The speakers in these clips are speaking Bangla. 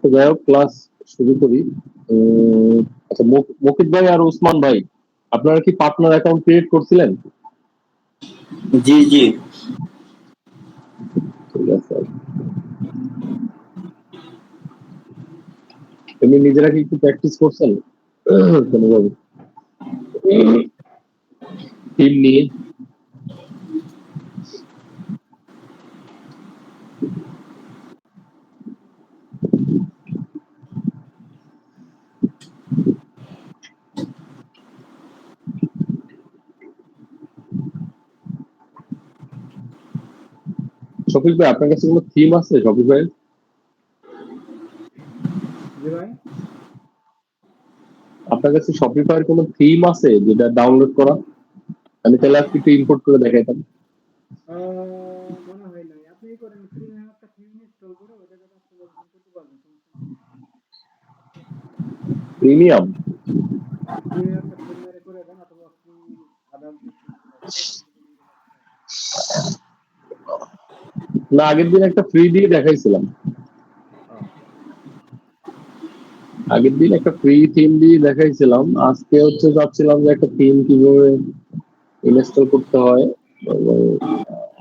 তো যাই হোক, ক্লাস শুরু করি। আচ্ছা, মকিত ভাই আর ওসমান ভাই, আপনারা কি পার্টনার অ্যাকাউন্ট ক্রিয়েট করছিলেন? জি জি। ঠিক আছে। এমনি নিজেরা কি একটু প্র্যাকটিস করছেন কোনোভাবে টিম নিয়ে? শফিক ভাই, আপনার কাছে কোনো থিম আছে? শফিক ভাই, আপনার কাছে শপিফাইয়ের কোনো থিম আছে যেটা ডাউনলোড করা? আমি তাহলে আজকে একটু ইম্পোর্ট করে দেখাইতাম। মনে হয় নাই। আপনি করেন, প্রিমিয়াম একটা থিম ইনস্টল করে ওটাকে কাস্টমাইজেশন করতে পারবেন, সমস্যা নেই। প্রিমিয়াম প্রিমিয়াম একটা থিম মেরে করে দেন, অথবা আপনি আদার্স যে থিমগুলো আছে না, আগের দিন একটা ফ্রি দিয়ে দেখাইছিলাম। আগের দিন একটা ফ্রি থিম দিয়ে দেখাইছিলাম। আজকে হচ্ছে চাচ্ছিলাম যে একটা থিম কিভাবে ইনস্টল করতে হয় এবং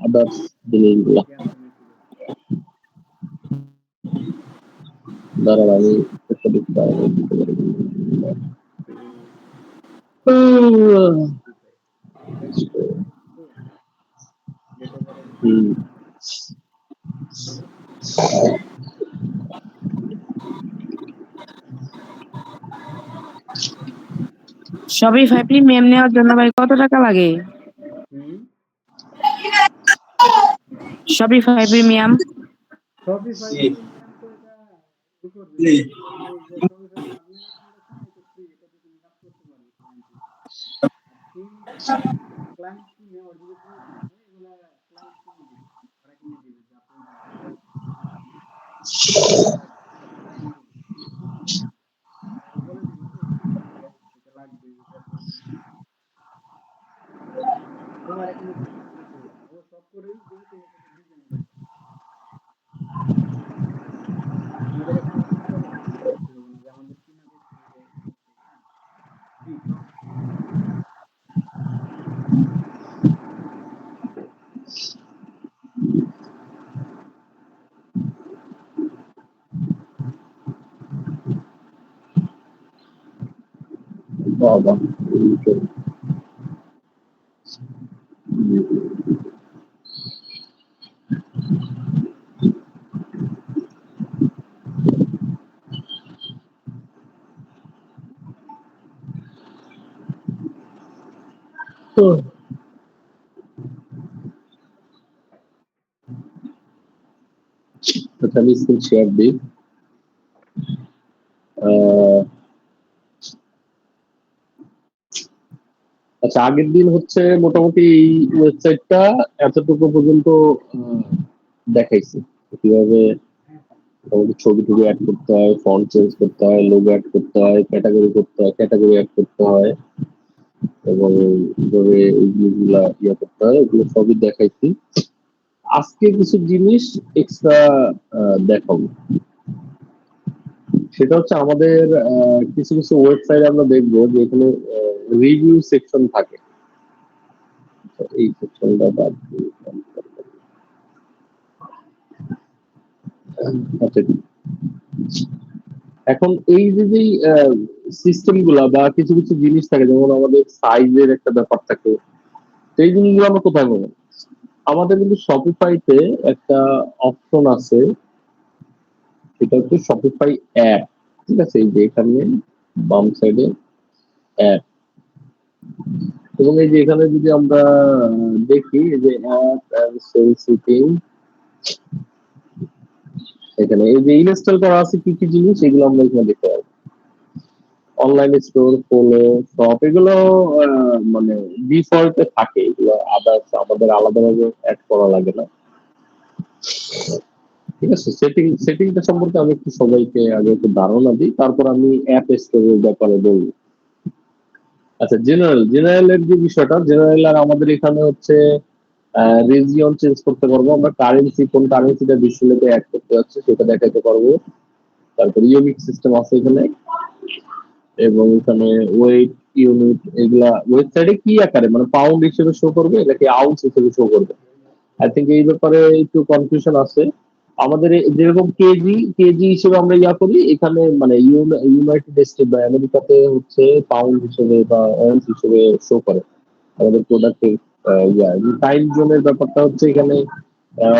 আদার্স জিনিসগুলো। দাঁড়ান, আমি একটা দেখতে শপিফাই প্রিমিয়াম নেওয়ার জন্য ভাই কত টাকা লাগে? শপিফাই প্রিমিয়াম শপিফাই প্রিমিয়াম তো এটা কি করবে, আপনি যে শপিফাই পার্টনার অ্যাকাউন্ট আছে না, এটা ফ্রি, এটা দিয়ে তুমি কাজ করতে পারবে ক্লায়েন্টের। থিম ক্লায়েন্ট কিনে ওর যদি প্রয়োজন হয় এগুলা ক্লায়েন্ট কিনে দিবে, ওরা কিনে দিবে যে আপনি বলে দিবেন যে এটা লাগবে, এটা প্রয়োজন। তোমার কোনো কিছু দিতে হবে না, ও সব করেই দিবে, তুমি শুধু ডিজাইন করবে। আমাদের এখানে কোনো প্রকার ফিস দিতে হবে না, যে আমাদের কিনা দেখতে হবে ফ্রি, সব ফ্রি। বাবা। আচ্ছা, আমি স্ক্রিন শেয়ার দিই। আচ্ছা, আগের দিন হচ্ছে মোটামুটি এই ওয়েবসাইটটা এতটুকু পর্যন্ত দেখাইছি কিভাবে মোটামুটি ছবি টবি অ্যাড করতে হয়, ফন্ট চেঞ্জ করতে হয়, লোগো অ্যাড করতে হয়, ক্যাটাগরি করতে হয়, ক্যাটাগরি অ্যাড করতে হয় এবং কিভাবে এই জিনিসগুলা করতে হয়, এগুলো সবই দেখাইছি। আজকে কিছু জিনিস এক্সট্রা দেখাবো। সেটা হচ্ছে আমাদের কিছু কিছু ওয়েবসাইট আমরা দেখবো যে এখানে রিভিউ সেকশন থাকে। এই সেকশনটা বাদ দিয়ে এখন এই যে সিস্টেম গুলা বা কিছু কিছু জিনিস থাকে, যেমন আমাদের সাইজের একটা ব্যাপার থাকে, সেই জিনিসগুলো আমরা কোথায় পাবো? আমাদের কিন্তু শপিফাইতে একটা অপশন আছে, সেটা হচ্ছে শপিফাই অ্যাপ। ঠিক আছে, এই যে এখানে বাম সাইডে অ্যাপ, এবং এই যে এখানে যদি আমরা দেখি যে অ্যাপ এন্ড সেল শিপিং, এখানে এই যে ইনস্টল করা আছে কি কি জিনিস, এগুলো আমরা এখানে দেখতে পাবো। অনলাইন স্টোর, ফলো, শপ, এগুলো মানে ডিফল্টে থাকে, এগুলো আদার্স আমাদের আলাদাভাবে অ্যাড করা লাগে না। ঠিক আছে, সেটিংটা সম্পর্কে আমি একটু সবাইকে আগে একটু ধারণা দিই, তারপর আমি অ্যাপ স্টোরের ব্যাপারে বলবো। আচ্ছা, জেনারেলের যে বিষয়টা, জেনারেল আর আমাদের এখানে হচ্ছে রিজিয়ন চেঞ্জ করতে পারবো আমরা, কারেন্সি, কোন কারেন্সিটা ডিসপ্লেতে অ্যাড করতে যাচ্ছে সেটা দেখাতে পারবো। তারপর ইউনিট সিস্টেম আছে এখানে, এবং এখানে ওয়েট ইউনিট, এগুলা ওয়েবসাইটে কি আকারে মানে পাউন্ড হিসেবে শো করবে নাকি আউন্স হিসেবে শো করবে, আই থিঙ্ক এই ব্যাপারে একটু কনফিউশন আছে। আমাদের যেরকম কেজি কেজি হিসেবে আমরা ইয়া করি, এখানে মানে ইউনাইটেড স্টেট বা আমেরিকাতে হচ্ছে পাউন্ড হিসেবে বা অন্স হিসেবে শো করে আমাদের প্রোডাক্টের ইয়া। টাইম জোনের ব্যাপারটা হচ্ছে এখানে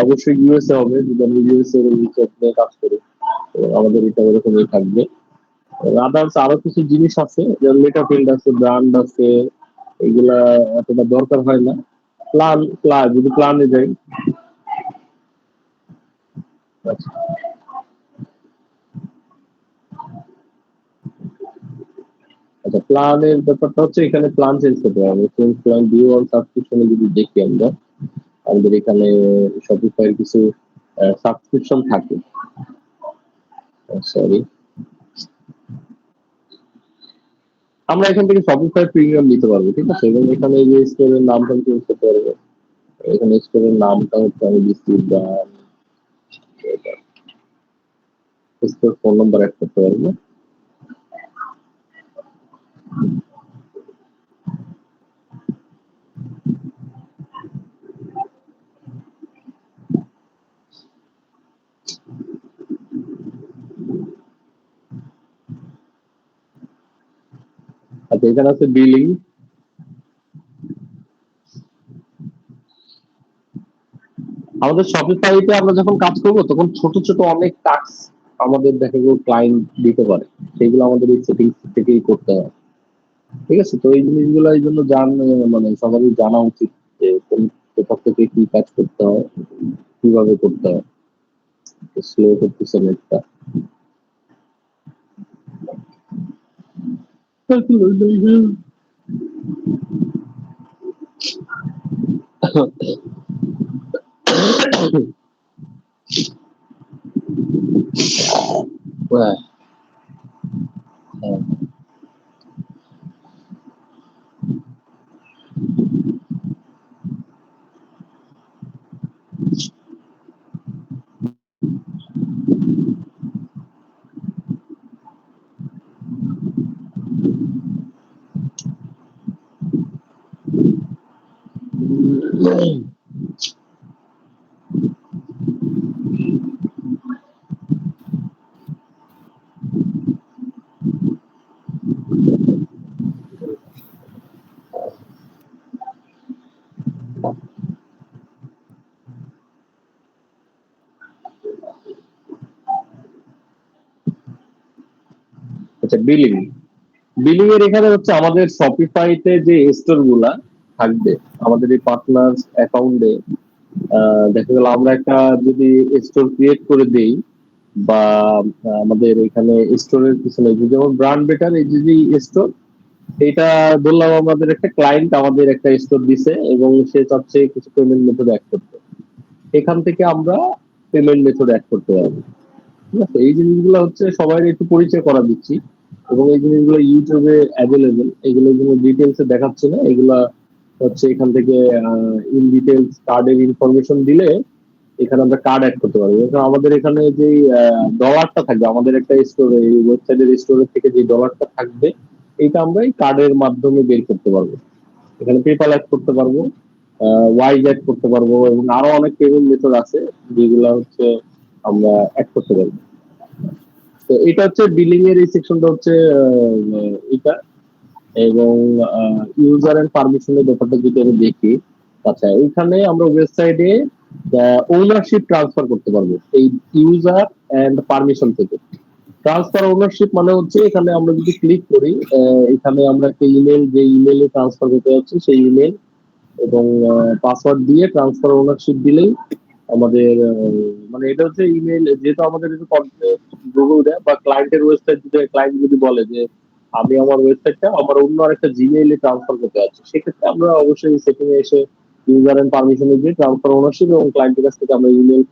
অবশ্যই ইউএসএ হবে, যদি আমরা ইউএসএ এর নিয়ে কাজ করি তো আমাদের এটা এরকমই থাকবে। আদার্স আরো কিছু জিনিস আছে, যেমন মেটাফিল্ড আছে, ব্র্যান্ড আছে, এগুলা এতটা দরকার হয় না। প্লান যদি প্লানে যাই, আচ্ছা আচ্ছা, প্ল্যানের ব্যাপারটা হচ্ছে এখানে প্ল্যান চেঞ্জ করতে হবে। প্ল্যান ভিউ অন সাবস্ক্রিপশনে যদি দেখি আমরা, আমাদের এখানে শপিফাইয়ের কিছু সাবস্ক্রিপশন থাকে। সরি, আমরা এখান থেকে শপিফাই প্রিমিয়াম নিতে পারবো, ঠিক আছে, এবং এখানে এই যে স্টোরের নামটা চেঞ্জ করতে পারবো। এখানে স্টোরের নামটা হচ্ছে আমি দিচ্ছি স্টোর ফোন নাম্বার অ্যাড করতে পারবো। আচ্ছা, এখানে আছে বিলিং। আমাদের শপিফাইতে আমরা যখন কাজ করবো তখন ছোট ছোট অনেক টাস্ক আমাদের দেখা গেল ক্লায়েন্ট দিতে পারে, সেগুলো আমাদের এই সেটিংস থেকেই করতে হয়, ঠিক আছে। তো এই জিনিসগুলো এই জন্য মানে সবারই জানা উচিত যে কোন কোথা থেকে কি কাজ করতে হয়, কিভাবে করতে হয়। স্লো করতেছে নেটটা। হ্যাঁ, হ্যাঁ। আচ্ছা, বিলিং বিলিং এর এখানে হচ্ছে আমাদের শপিফাইতে যে স্টোর গুলা থাকবে আমাদের এই পার্টনার অ্যাকাউন্টে, দেখা গেল আমরা একটা যদি স্টোর ক্রিয়েট করে দেই, বা আমাদের এখানে স্টোরের পিছনে যেমন ব্র্যান্ড বেটার এই যে স্টোর, এটা বললাম আমাদের একটা ক্লায়েন্ট আমাদের একটা স্টোর দিছে এবং সে চাচ্ছে কিছু পেমেন্ট মেথড অ্যাড করতে, এখান থেকে আমরা পেমেন্ট মেথড অ্যাড করতে পারবো, ঠিক আছে। এই জিনিসগুলো হচ্ছে সবাই একটু পরিচয় করা দিচ্ছি, এবং এই জিনিসগুলো ইউটিউবে অ্যাভেলেবেল, এগুলো ডিটেলসে দেখাচ্ছে না, এগুলা হচ্ছে এখান থেকে ইন ডিটেলস কার্ডের ইনফরমেশন দিলে এখানে আমরা কার্ড অ্যাড করতে পারবো। এখানে আমাদের এখানে যে ডলারটা থাকবে আমাদের একটা স্টোরে, এই ওয়েবসাইটের স্টোরের থেকে যে ডলারটা থাকবে, এটা আমরা এই কার্ডের মাধ্যমে বের করতে পারবো। এখানে পেপাল অ্যাড করতে পারবো, ওয়াইজ অ্যাড করতে পারবো, এবং আরো অনেক পেমেন্ট মেথড আছে যেগুলো হচ্ছে আমরা অ্যাড করতে পারবো। তো এটা হচ্ছে বিলিং এর এই সেকশনটা হচ্ছে এটা, এবং ইউজার এন্ড পারমিশনের ব্যাপারটা যদি আমি দেখি, আচ্ছা এখানে আমরা ওয়েবসাইটে ওনারশিপ ট্রান্সফার করতে পারবো এই ইউজার এন্ড পারমিশন থেকে। ট্রান্সফার ওনারশিপ মানে হচ্ছে এখানে আমরা যদি ক্লিক করি, এখানে আমরা একটা ইমেল, যে ইমেলে ট্রান্সফার করতে যাচ্ছি সেই ইমেল এবং পাসওয়ার্ড দিয়ে ট্রান্সফার ওনারশিপ দিলেই আমাদের মানে এটা হচ্ছে ইমেল, যেহেতু আমাদের গুগল দেয় বা ক্লায়েন্টের ওয়েবসাইট, যদি ক্লায়েন্ট যদি বলে যে আমি আমার ওয়েবসাইটটা আমার অন্য আরেকটা জিমেইলে ট্রান্সফার করতে যাচ্ছি, সেক্ষেত্রে আমরা অবশ্যই সেটিং এ এসে ইউজার এন্ড পারমিশনে দিয়ে ট্রান্সফার ওনারশিপ এবং ক্লায়েন্টের কাছ থেকে আমরা email,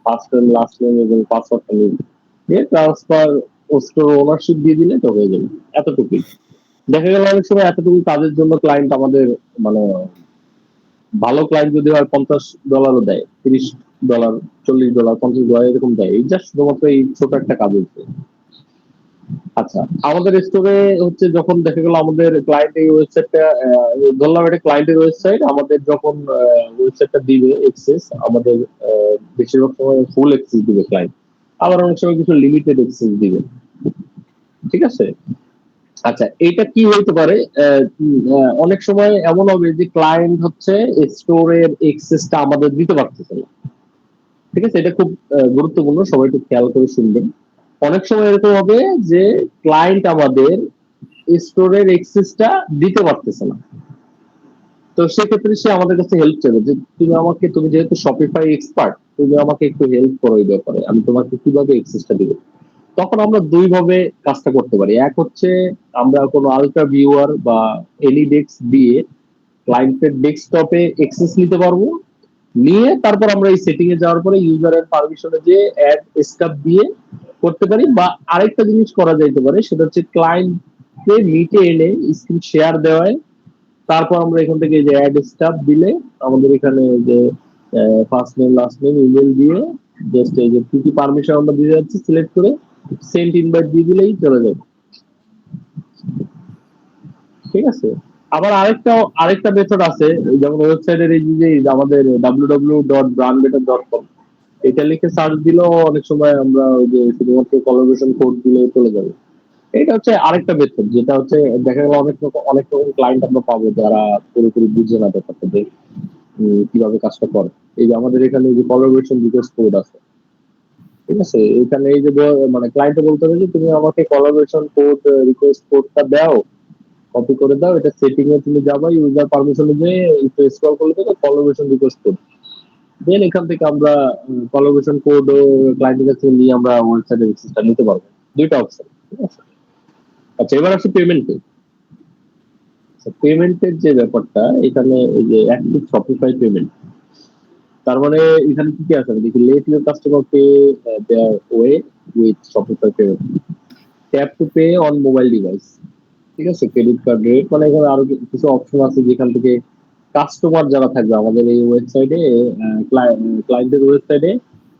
first name, last name এবং পাসওয়ার্ডটা নিই, দিয়ে ট্রান্সফার ওনারশিপ দিয়ে দিলে তো হয়ে যাবে। এতটুকুই। দেখা গেল অনেক সময় এতটুকু কাজের জন্য ক্লায়েন্ট আমাদের মানে ভালো ক্লায়েন্ট যদি হয় $50 দেয়, $30, $40, $50 এরকম দেয়, এই জাস্ট শুধুমাত্র এই ছোট একটা কাজ হচ্ছে। আচ্ছা, আমাদের স্টোরে হচ্ছে যখন দেখা গেল আমাদের ক্লায়েন্ট এই ওয়েবসাইটটা ধরলাম এটা ক্লায়েন্টের ওয়েবসাইট, আমাদের যখন ওয়েবসাইটটা দিবে এক্সেস, আমাদের বেশিরভাগ সময় ফুল এক্সেস দিবে ক্লায়েন্ট, আবার অনেক সময় কিছু লিমিটেড এক্সেস দিবে। ঠিক আছে? আচ্ছা, এটা কি হইতে পারে? অনেক সময় এমন হবে যে ক্লায়েন্ট হচ্ছে স্টোরের এক্সেসটা আমাদের দিতে পারতেছে না। ঠিক আছে? এটা খুব গুরুত্বপূর্ণ, সবাই একটু খেয়াল করে শুনবেন। অনেক সময় এরকম হবে যে ক্লায়েন্ট আমাদের স্টোরের এক্সেসটা দিতে পারতেছে না। তো সেক্ষেত্রে সে আমাদের কাছে হেল্প চাইবে যে তুমি যেহেতু শপিফাই এক্সপার্ট, তুমি আমাকে একটু হেল্প করো এই ব্যাপারে, আমি তোমাকে কিভাবে এক্সেসটা দিব। তখন আমরা দুই ভাবে কাজটা করতে পারি। এক হচ্ছে আমরা কোনো আলট্রা ভিউয়ার বা এলিডেক্স দিয়ে ক্লায়েন্টের ডেস্কটপে এক্সেস নিতে পারবো, নিয়ে তারপর আমরা এই সেটিং এ যাওয়ার পরে ইউজারের পারমিশনে যে অ্যাড স্টাফ দিয়ে করতে পারি। বা আরেকটা জিনিস করা যাইতে পারে, সেটা হচ্ছে ক্লায়েন্টকে মিটে এনে স্ক্রিন শেয়ার দেওয়ায়, তারপর আমরা এখান থেকে যে অ্যাড স্টাফ দিলে আমাদের এখানে যে first name last name email দিয়ে জাস্ট এই যে কি কি পারমিশন আমরা দিয়ে যাচ্ছি সিলেক্ট করে সেন্ড ইনভাইট দিয়ে দিলেই চলে যাবে। ঠিক আছে? আবার আরেকটা মেথড আছে, যেমন ওয়েবসাইটের এই যে আমাদের www.brandbetter.com, এটা লিখে সার্চ দিলেও অনেক সময় আমরা ওই যে শুধুমাত্র কোলাবোরেশন কোড দিলে চলে যাবে। এটা হচ্ছে আরেকটা মেথড, যেটা হচ্ছে দেখা গেল অনেক রকম ক্লায়েন্ট আমরা পাবো যারা পুরোপুরি বুঝে না ব্যাপারটা যে কিভাবে কাজটা করে। এই যে আমাদের এখানে যে কোলাবোরেশন রিকোয়েস্ট কোড আছে, ঠিক আছে, এখানে এই যে মানে ক্লায়েন্টে বলতে হবে যে তুমি আমাকে কোলাবোরেশন কোড রিকোয়েস্ট কোডটা দাও, কপি করে দাও, এটা সেটিং এ তুমি যাবা, ইউজার পারমিশনে যে একটু স্ক্রল করলে দেখো কোলাবোরেশন রিকোয়েস্ট কোড, দেন এখান থেকে আমরা কোলাবোরেশন কোড ক্লায়েন্টের কাছে নিয়ে আমরা ওয়েবসাইটে অ্যাক্সেসটা নিতে পারবো। দুইটা অপশন। ঠিক আছে? আচ্ছা, এবার আসি পেমেন্টে। পেমেন্টের যে ব্যাপারটা, এখানে এই যে অ্যাক্টিভ শপিফাই পেমেন্ট, তার মানে এখানে কি কি আছে দেখি, let your customer pay there way with Shopify payment, tap to pay on mobile device. ঠিক আছে? ক্রেডিট কার্ড রেট, মানে এখানে আরো কিছু অপশন আছে যেখান থেকে কাস্টমার যারা থাকবে আমাদের এই ওয়েবসাইটে, ক্লায়েন্টের ওয়েবসাইটে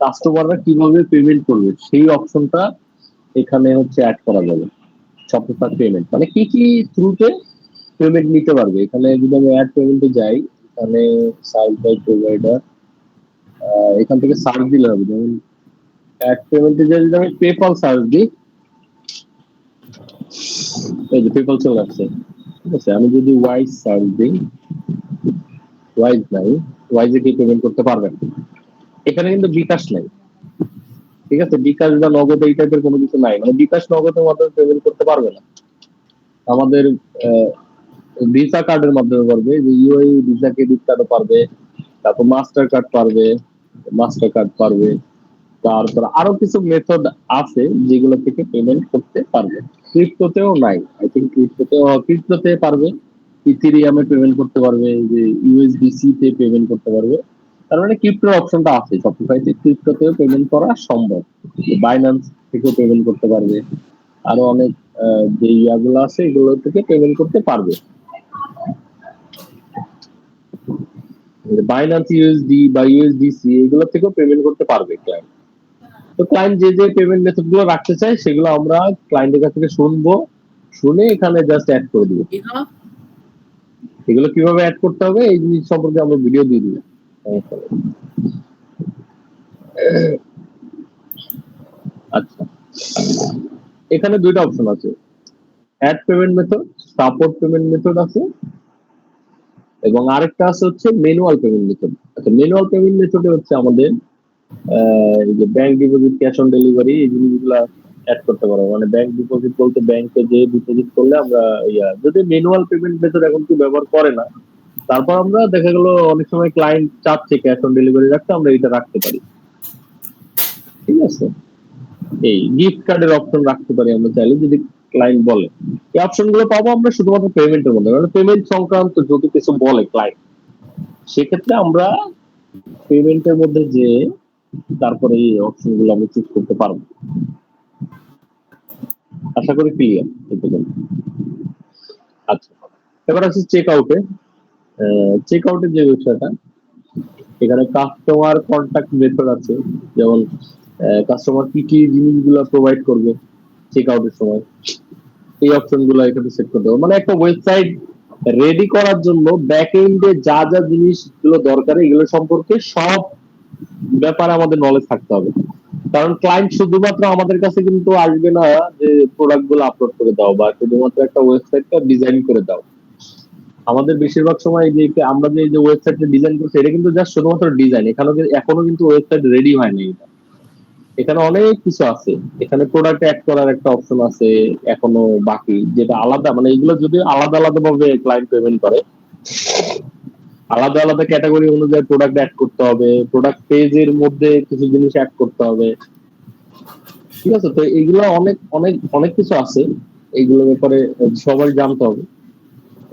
কাস্টমাররা কিভাবে পেমেন্ট করবে সেই অপশনটা এখানে হচ্ছে অ্যাড করা যাবে। শপিফাই পেমেন্ট মানে কি কি থ্রুতে পেমেন্ট নিতে পারবে। এখানে যদি আমি অ্যাড পেমেন্টে যাই, এখানে সার্চ বাই প্রোভাইডার, এখান থেকে সার্চ দিলে হবে। যেমন অ্যাড পেমেন্টে যদি আমি পেপাল সার্চ দিই, এই যে পেপাল চলে আসছে। ঠিক আছে? আমি যদি ওয়াইজ সার্চ দিই, ওয়াইজ নাই, ওয়াইজে কি পেমেন্ট করতে পারবেন? এখানে কিন্তু বিকাশ নাই। ঠিক আছে? বিকাশ বা নগদ এই টাইপের কোনো কিছু নাই, মানে বিকাশ নগদের মাধ্যমে পেমেন্ট করতে পারবে না। আমাদের ভিসা কার্ডের মাধ্যমে পারবে, যে ইউআই ভিসা ক্রেডিট কার্ডও পারবে, তারপর মাস্টার কার্ড পারবে, তারপর আরো কিছু মেথড আছে যেগুলো থেকে পেমেন্ট করতে পারবে। ক্রিপ্টোতেও নাই, আই থিঙ্ক ক্রিপ্টোতে পারবে, ইথেরিয়ামে পেমেন্ট করতে পারবে, যে ইউএসডিসি তে পেমেন্ট করতে পারবে। তার মানে ক্রিপ্টোর অপশনটা আছে শপিফাইতে, ক্রিপ্টোতেও পেমেন্ট করা সম্ভব। বাইন্যান্স থেকেও পেমেন্ট করতে পারবে, আরো অনেক যে ইয়াগুলো আছে এগুলো থেকে পেমেন্ট করতে পারবে। বাইন্যান্স ইউএসডি বা ইউএসডিসি এগুলো থেকেও পেমেন্ট করতে পারবে ক্লায়েন্ট। তো ক্লায়েন্ট যে যে পেমেন্ট মেথড গুলো রাখতে চায় সেগুলো আমরা ক্লায়েন্টের কাছ থেকে শুনবো, শুনে এখানে জাস্ট অ্যাড করে দিব। এগুলো কিভাবে অ্যাড করতে হবে এই জিনিস সম্পর্কে আমরা ভিডিও দিয়ে দিব। আচ্ছা, এখানে দুইটা অপশন আছে, add payment method, support payment method আছে, এবং আরেকটা আছে হচ্ছে ম্যানুয়াল পেমেন্ট মেথড। আচ্ছা, ম্যানুয়াল পেমেন্ট মেথডে হচ্ছে আমাদের এই যে bank deposit, cash on delivery, এই জিনিসগুলো অ্যাড করতে পারবো। মানে ব্যাংক ডিপোজিট বলতে ব্যাংকে যে ডিপোজিট করলে আমরা যদি ম্যানুয়াল পেমেন্ট মেথড এখন কেউ ব্যবহার করে না, তারপর আমরা দেখা গেল অনেক সময় ক্লায়েন্ট চাচ্ছে ক্যাশ অন ডেলিভারি রাখতে, আমরা এটা রাখতে পারি। ঠিক আছে? এই গিফট কার্ডের অপশন রাখতে পারি আমরা চাইলে, যদি ক্লায়েন্ট বলে। এই অপশন গুলো পাবো আমরা শুধুমাত্র পেমেন্টের মধ্যে, মানে পেমেন্ট সংক্রান্ত যদি কিছু বলে ক্লায়েন্ট, সেক্ষেত্রে আমরা পেমেন্টের মধ্যে যে তারপরে এই অপশন গুলো আমরা চুজ করতে পারবো। আশা করি ক্লিয়ার এই পর্যন্ত। আচ্ছা, এবার আছে চেক আউটে। চেক আউটের যে বিষয়টা, এখানে কাস্টমার কন্ট্যাক্ট মেথড আছে, যেমন কাস্টমার কি কি জিনিসগুলো প্রোভাইড করবে চেক আউটের সময় এই অপশন গুলো এখানে সেট করতে হবে। মানে একটা ওয়েবসাইট রেডি করার জন্য ব্যাক এন্ডে যা যা জিনিসগুলো দরকার এগুলো সম্পর্কে সব ব্যাপারে আমাদের নলেজ থাকতে হবে। কারণ ক্লায়েন্ট শুধুমাত্র আমাদের কাছে কিন্তু আসবে না যে প্রোডাক্ট গুলো আপলোড করে দাও বা শুধুমাত্র একটা ওয়েবসাইটটা ডিজাইন করে দাও। আমাদের বেশিরভাগ সময় যে আমরা যে ওয়েবসাইটটা ডিজাইন করছি এটা কিন্তু জাস্ট শুধুমাত্র ডিজাইন, এখনো কিন্তু ওয়েবসাইট রেডি হয়নি। এখানে অনেক কিছু আছে, এখানে প্রোডাক্ট অ্যাড করার একটা অপশন আছে এখনো বাকি, যেটা আলাদা, মানে এগুলো যদি আলাদা আলাদা ভাবে ক্লায়েন্ট পেমেন্ট করে, আলাদা আলাদা ক্যাটাগরি অনুযায়ী প্রোডাক্ট অ্যাড করতে হবে, প্রোডাক্ট পেজের মধ্যে কিছু জিনিস অ্যাড করতে হবে। ঠিক আছে, তো এইগুলো অনেক অনেক অনেক কিছু আছে, এইগুলোর ব্যাপারে সবাই জানতে হবে।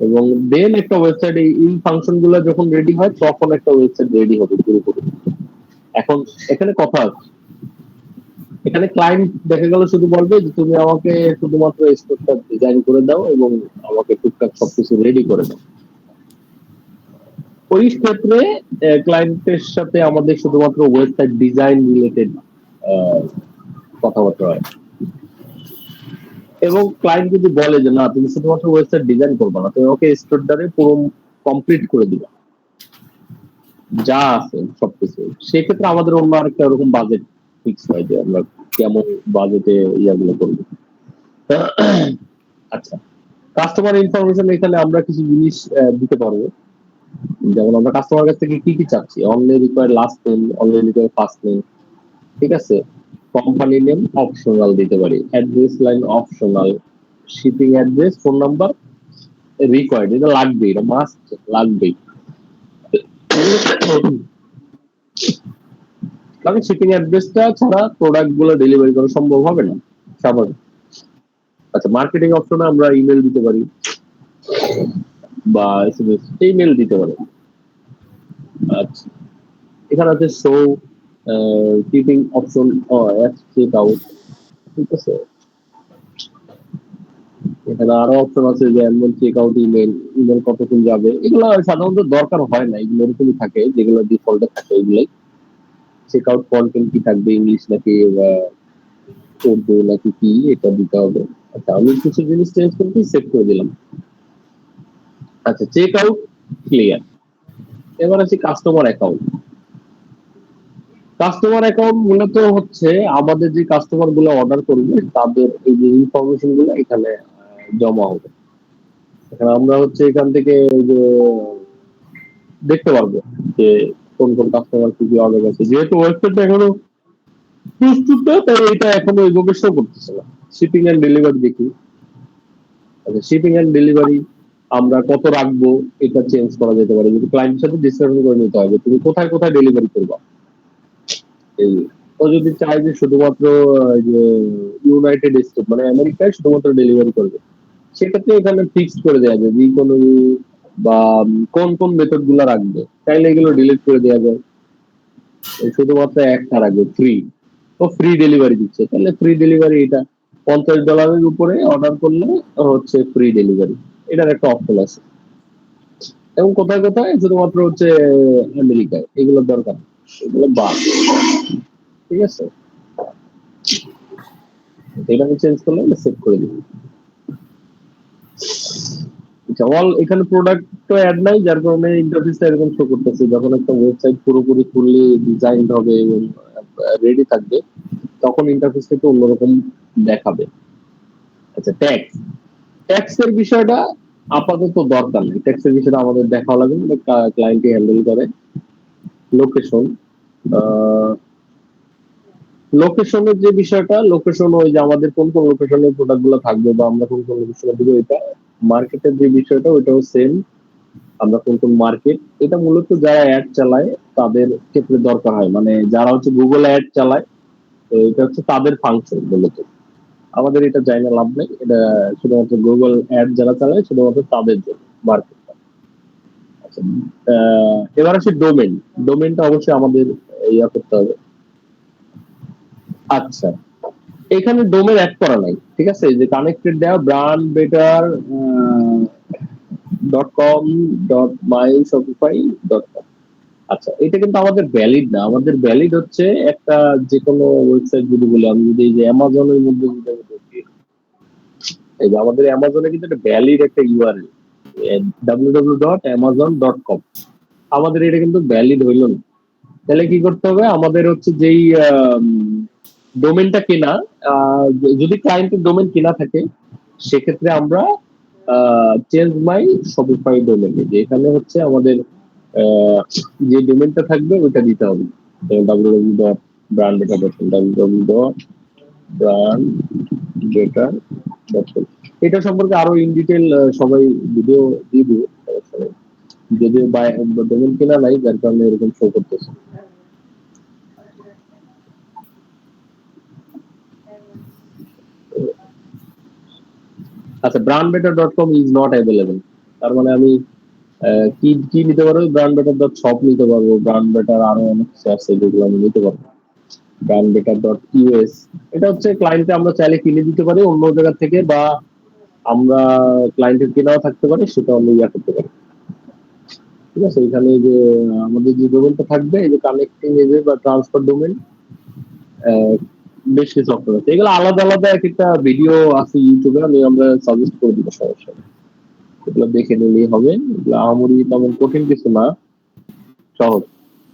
এবং দেন একটা ওয়েবসাইট এই ফাংশন গুলো যখন রেডি হয় তখন একটা ওয়েবসাইট রেডি হবে পুরোপুরি। এখন এখানে কথা আছে, এখানে ক্লায়েন্ট দেখা গেল শুধু বলবে যে তুমি আমাকে শুধুমাত্র স্টোরটা ডিজাইন করে দাও এবং আমাকে টুকটাক সবকিছু রেডি করে দাও। ওই ক্ষেত্রে ক্লায়েন্টের সাথে আমাদের শুধুমাত্র ওয়েবসাইট ডিজাইন রিলেটেড কথাবার্তা হয়। এবং ক্লায়েন্ট যদি বলে যে না তুমি শুধুমাত্র ওয়েবসাইট ডিজাইন করবে না, তুমি ওকে স্টোরটারে পুরো কমপ্লিট করে দিবা যা আছে সবকিছু, সেক্ষেত্রে আমাদের অন্য আরেকটা ওরকম বাজেট ফিক্স হয় যে আমরা কেমন বাজেটে ইয়াগুলো করবো। আচ্ছা, কাস্টমার ইনফরমেশন এখানে আমরা কিছু জিনিস দিতে পারবো, যেমন আমরা কাস্টমার কাছ থেকে কি কি চাচ্ছি। Only require last name, only require first name, ঠিক আছে। কোম্পানি নেম অপশনাল দিতে পারি, address line optional, shipping address, phone number required, এটা লাগবে, এটা মাস্ট লাগবেই। কারণ শিপিং অ্যাড্রেসটা ছাড়া প্রোডাক্ট গুলো ডেলিভারি করা সম্ভব হবে না, স্বাভাবিক। আচ্ছা, মার্কেটিং অপশনে আমরা ইমেল দিতে পারি বা এসএমএস, ইমেল দিতে পারি। আচ্ছা, এখানে আছে show keeping option at check out, ঠিক আছে। এখানে আরো অপশন আছে যে এমন চেক আউট ইমেল, ইমেল কতক্ষণ যাবে, এগুলো সাধারণত দরকার হয় না, এগুলো এরকমই থাকে যেগুলো ডিফল্টে থাকে। এগুলোই চেক আউট কন্টেন্ট কি থাকবে, ইংলিশ নাকি উর্দু নাকি কি, এটা দিতে হবে। আচ্ছা, আমি কিছু জিনিস চেঞ্জ করতে সেভ করে দিলাম। আচ্ছা, চেক আউট ক্লিয়ার। এবার আছে কাস্টমার অ্যাকাউন্ট। কাস্টমার অ্যাকাউন্ট মূলত হচ্ছে আমাদের যে কাস্টমার গুলো অর্ডার করবে তাদের এই যে ইনফরমেশন গুলো এখানে জমা হবে। এখানে আমরা হচ্ছে এখান থেকে যে দেখতে পারবো যে কোন কোন কাস্টমার কি কি অর্ডার আছে। যেহেতু ওয়েবসাইটটা এখনো প্রস্তুত না, তাই এটা এখনো ওইভাবে শো করতেছে না। শিপিং এন্ড ডেলিভারি দেখি। আচ্ছা, শিপিং এন্ড ডেলিভারি আমরা কত রাখবো এটা চেঞ্জ করা যেতে পারে, যদি ক্লায়েন্টের সাথে ডিসকাশন করে নিতে হবে তুমি কোথায় কোথায় ডেলিভারি করবা। এই ও যদি চায় যে শুধুমাত্র যে ইউনাইটেড স্টেট মানে আমেরিকায় শুধুমাত্র ডেলিভারি করবে, সেক্ষেত্রে এখানে ফিক্সড করে দেওয়া যায় যে কোনো বা কোন কোন মেথড গুলো রাখবে, চাইলে এগুলো ডিলিট করে দেওয়া যায়। শুধুমাত্র একটা রাখবে ফ্রি, ও ফ্রি ডেলিভারি দিচ্ছে, তাহলে ফ্রি ডেলিভারি এটা $50 উপরে অর্ডার করলে হচ্ছে ফ্রি ডেলিভারি, এটার একটা অপশন আছে। এবং কোথায় কোথায় শুধুমাত্র হচ্ছে আমেরিকায়, এগুলোর দরকার, এগুলো বাদ, ঠিক আছে। এটা আমি চেঞ্জ করলে সেভ করে দিই। আচ্ছা, অল এখানে প্রোডাক্ট তো অ্যাড নাই, যার কারণে ইন্টারফেসটা এরকম শো করতেছে। যখন একটা ওয়েবসাইট পুরোপুরি ফুললি ডিজাইন হবে এবং রেডি থাকবে তখন ইন্টারফেসটা একটু অন্যরকম দেখাবে। আচ্ছা, ট্যাক্স, ট্যাক্সের বিষয়টা আপাতত দরকার নেই, ট্যাক্সের বিষয়টা আমাদের দেখা লাগবে, ক্লায়েন্টই হ্যান্ডেল করে। লোকেশন, লোকেশনের যে বিষয়টা, লোকেশন ওই যে আমাদের কোন কোন লোকেশনে প্রোডাক্ট গুলো থাকবে বা আমরা কোন কোন লোকেশনে দিব, এটা মার্কেটের যে বিষয়টা ওইটাও সেম, আমরা কোন কোন মার্কেট, এটা মূলত যারা অ্যাড চালায় তাদের ক্ষেত্রে দরকার হয়, মানে যারা হচ্ছে গুগল অ্যাড চালায়, তো এটা হচ্ছে তাদের ফাংশন মূলত। আমাদের এটা চাই না, লাভ নেই, এটা শুধুমাত্র গুগল অ্যাড যারা চালায় শুধুমাত্র তাদের জন্য মার্কেটটা। আচ্ছা, এবার আসে ডোমেন, ডোমেনটা অবশ্যই আমাদের ইয়া করতে হবে। আচ্ছা, এখানে ডোমেন অ্যাড করা নাই, ঠিক আছে, যে কানেক্টেড দেওয়া ব্র্যান্ড বেটার .com.myshopify.com। আচ্ছা, এটা কিন্তু আমাদের ভ্যালিড না, আমাদের ভ্যালিড হচ্ছে একটা যে কোনো ওয়েবসাইট যদি বলি, আমি যদি এই যে অ্যামাজনের মধ্যে যদি আমি ঢুকি, এই যে আমাদের অ্যামাজনে কিন্তু একটা ভ্যালিড একটা ইউআরএল www.amazon.com, আমাদের এটা কিন্তু ভ্যালিড হইল না। তাহলে কি করতে হবে, আমাদের হচ্ছে যেই ডোমেনটা কেনা, যদি ক্লায়েন্টের ডোমেন কেনা থাকে সেক্ষেত্রে আমরা চেঞ্জ মাই শপিফাই ডোমেন, যে এখানে হচ্ছে আমাদের যে ডোমেনটা থাকবে ওইটা দিতে হবে, www.brandbeta.com, www.brandbeta.com। এটা সম্পর্কে আরো ইন ডিটেল সবাই ভিডিও দিয়ে দিবে, যদিও ডোমেন কেনা নাই যার কারণে এরকম শো করতেছে। আচ্ছা, brandbeta.com ইজ নট অ্যাভেলেবল, তার মানে আমি কি কি নিতে পারবো, brandbeta.shop নিতে পারবো, brandbeta আরো অনেক কিছু আছে যেগুলো আমি নিতে পারবো। brandbeta.us, এটা হচ্ছে ক্লায়েন্টে আমরা চাইলে কিনে দিতে পারি অন্য জায়গা থেকে, বা আমরা ক্লায়েন্টের কেনাও থাকতে পারে, সেটা আমরা ইয়া করতে পারি। ঠিক আছে, এখানে যে আমাদের যে ডোমেনটা থাকবে, এই যে কানেক্টিং এজেন্ট বা ট্রান্সফার ডোমেন, বেশ কিছু অপশন আছে, এগুলো আলাদা আলাদা এক একটা ভিডিও আছে ইউটিউবে, আমরা সাজেস্ট করে দিব, সমস্যা নেই, এগুলো দেখে নিলেই হবে। এগুলো আহামরি তেমন কঠিন কিছু না, সহজ,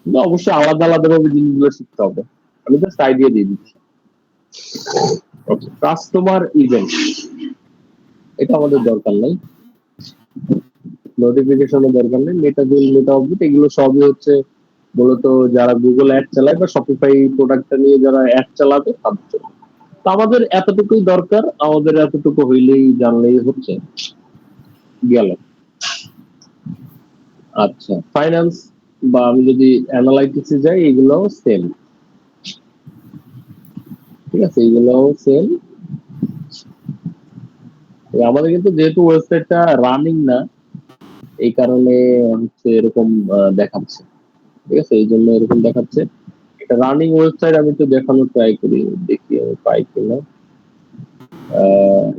কিন্তু অবশ্যই আলাদা আলাদা ভাবে জিনিসগুলো শিখতে হবে। আমি জাস্ট আইডিয়া দিয়ে দিচ্ছি। কাস্টমার ইভেন্ট, এটা আমাদের দরকার নাই, নোটিফিকেশনের দরকার নেই, মেটা অবজেক্ট, এগুলো সবই হচ্ছে মূলত যারা গুগল অ্যাড চালায় বা শপিফাই প্রোডাক্টটা নিয়ে যারা অ্যাড চালাবে তাদের জন্য। তো আমাদের এতটুকুই দরকার, আমাদের এতটুকু হইলেই জানলেই হচ্ছে, গেল। আচ্ছা, ফাইন্যান্স বা আমি যদি অ্যানালাইটিক্সে যাই, এগুলোও সেম, ঠিক আছে, এগুলোও সেম। আমাদের কিন্তু যেহেতু ওয়েবসাইটটা রানিং না, এই কারণে হচ্ছে এরকম দেখাচ্ছে, ঠিক আছে, এই জন্য এরকম দেখাচ্ছে। এটা রানিং ওয়েবসাইট, আমি তো দেখানোর ট্রাই করি, দেখি আমি পাই কিনা।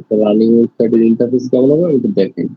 একটা রানিং ওয়েবসাইটের ইন্টারফেস কেমন হবে আমি একটু দেখাই।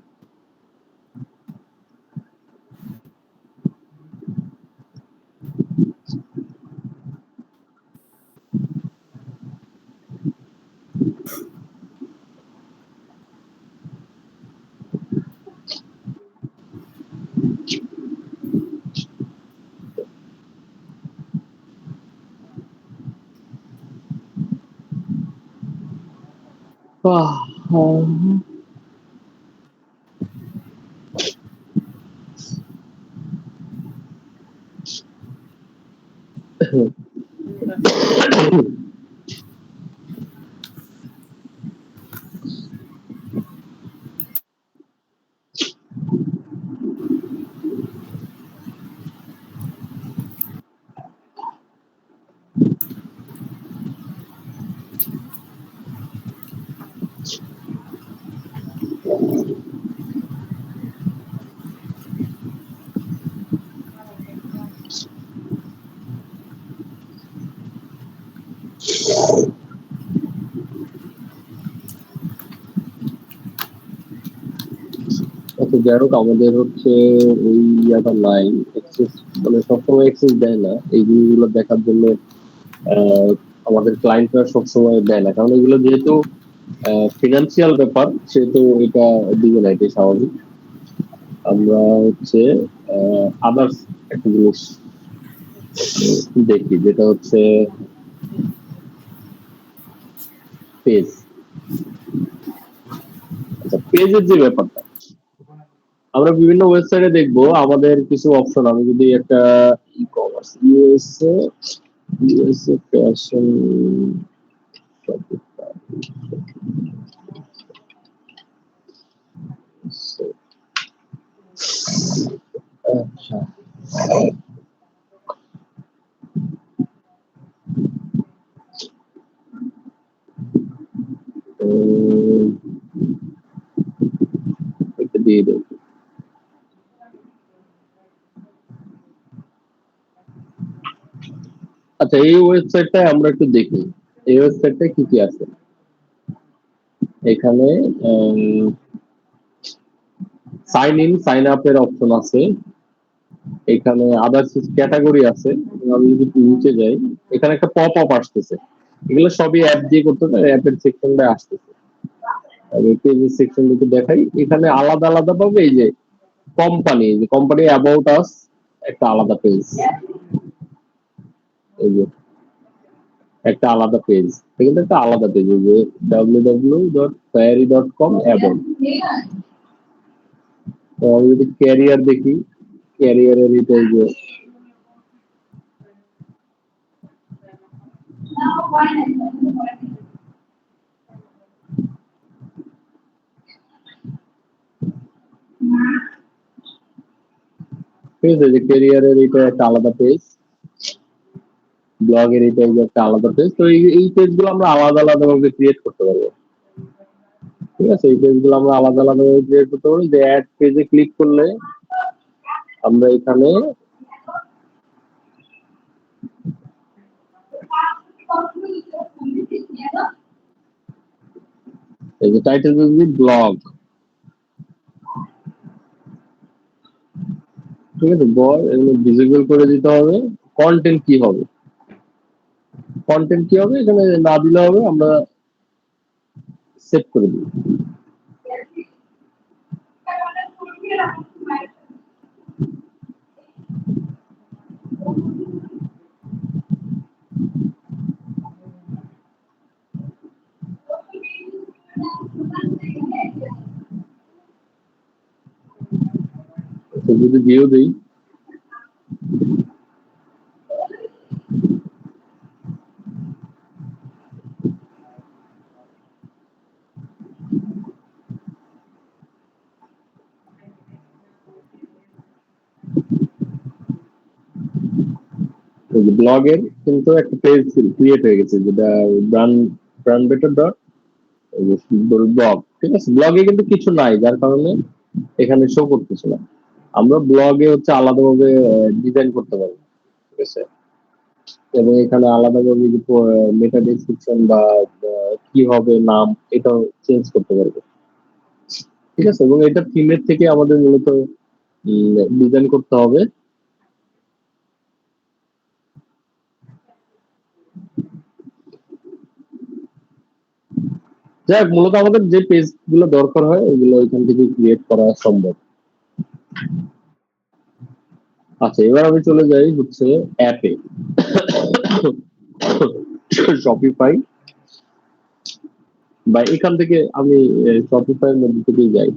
আচ্ছা, যাই হোক, আমাদের হচ্ছে ওই ইয়াটা নাই, এক্সেস, মানে সবসময় এক্সেস দেয় না এই জিনিসগুলো দেখার জন্য। আমাদের ক্লায়েন্টরা সবসময় দেয় না, কারণ এগুলো যেহেতু ফিনান্সিয়াল ব্যাপার, সেহেতু এটা দিবে না, এটাই স্বাভাবিক। আমরা হচ্ছে আদার্স একটা জিনিস দেখি, যেটা হচ্ছে পেজ। আচ্ছা, পেজের যে ব্যাপারটা, আমরা বিভিন্ন ওয়েবসাইটে দেখবো আমাদের কিছু অপশন, আমি যদি একটা ই কমার্স, ইউএসএ ফ্যাশন, আচ্ছা, এটা দিয়ে দেবো। আচ্ছা, এই ওয়েবসাইটটা আমরা একটু দেখি, এই ওয়েবসাইটটা কি কি আছে। এখানে সাইন ইন সাইন আপ এর অপশন আছে, এখানে আদার্স ক্যাটাগরি আছে। আমি যদি নিচে যাই, এখানে একটা পপ আপ আসতেছে, এগুলো সবই অ্যাপ দিয়ে করতে হবে, অ্যাপের সেকশনটা আসতেছে। আমি পেজের সেকশন থেকে দেখাই, এখানে আলাদা আলাদা পাবে। এই যে কোম্পানি অ্যাবাউট আস একটা আলাদা পেজ, এই যে একটা আলাদা পেজ, এখানে একটা আলাদা পেজ, এই যে www.fairy.com অ্যাবাউট। তো আমি যদি ক্যারিয়ার দেখি, ক্যারিয়ারের এটা এই যে ঠিক আছে, যে ক্যারিয়ারের এটা একটা আলাদা পেজ, ব্লগের এটা এই যে একটা আলাদা পেজ। তো এই পেজগুলো আমরা আলাদা আলাদা ভাবে ক্রিয়েট করতে পারবো। ঠিক আছে, এই পেজগুলো আমরা আলাদা আলাদা ভাবে ক্রিয়েট করতে পারবো। যে অ্যাড পেজে ক্লিক করলে আমরা এখানে এই যে টাইটেল দিবি ব্লগ, ঠিক আছে, এগুলো ভিজিবল করে দিতে হবে। কন্টেন্ট কি হবে, এখানে না দিলে হবে, আমরা সেভ করে দিই। তো যদি ভিউ দিই, ব্লগের কিন্তু একটা পেজ ক্রিয়েট হয়ে গেছে, যেটা ব্র্যান্ড বেটার ডট ব্লগ। ঠিক আছে, ব্লগে কিন্তু কিছু নাই, যার কারণে এখানে শো করতেছে না। আমরা ব্লগে হচ্ছে আলাদাভাবে ডিজাইন করতে পারবো। ঠিক আছে, এবং এখানে আলাদাভাবে মেটা ডেসক্রিপশন বা কি হবে নাম, এটাও চেঞ্জ করতে পারবো। ঠিক আছে, এবং এটা থিমের থেকে আমাদের মূলত ডিজাইন করতে হবে। যাই হোক, মূলত আমাদের যে পেজ গুলো দরকার হয় ওগুলো এখান থেকে ক্রিয়েট করা সম্ভব। আচ্ছা, এবার আমি চলে যাই হচ্ছে অ্যাপে, শপিফাই, বা এখান থেকে আমি শপিফাই এর মধ্যে থেকেই যাই।